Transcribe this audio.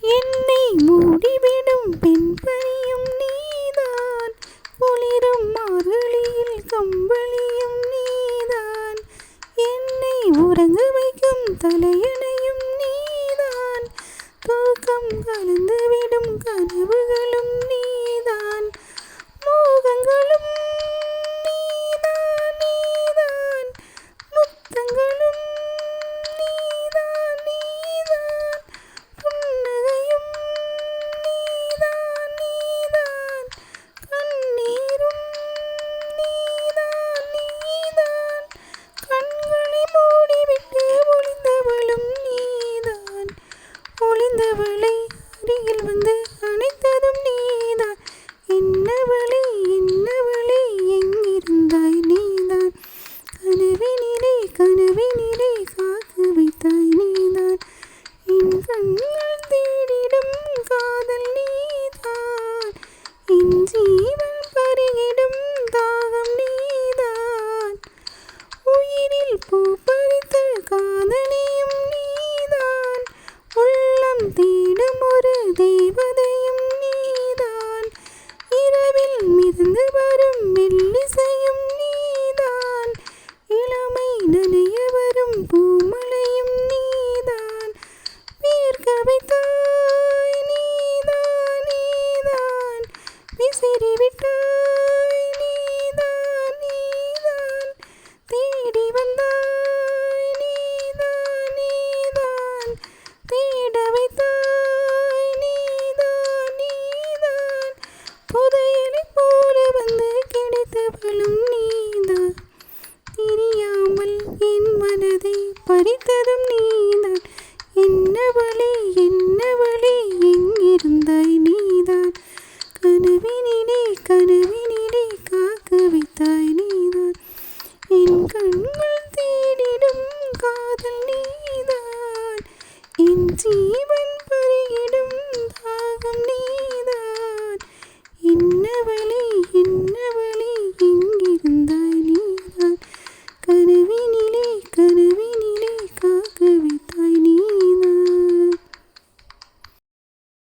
என்னை மூடிவிடும் பெண்பனியும் நீதான், குளிரும் மார்கழியில் கம்பளியும் நீதான், என்னை உறங்க வைக்கும் தலையணையும் நீதான், தூக்கம் கலந்துவிடும் கனவுகளும் நீதான், மோகங்களும் நீதான் நீதான், முத்தங்களும் நீதான் நீதான், புன்னகையும் நீதான் நீதான், கண்ணீரும் நீதான் நீதான், கண்களை மூடிவிட்டு ஒளிந்தவளும் நீதான், ஒளிந்தவளை அருகில் வந்து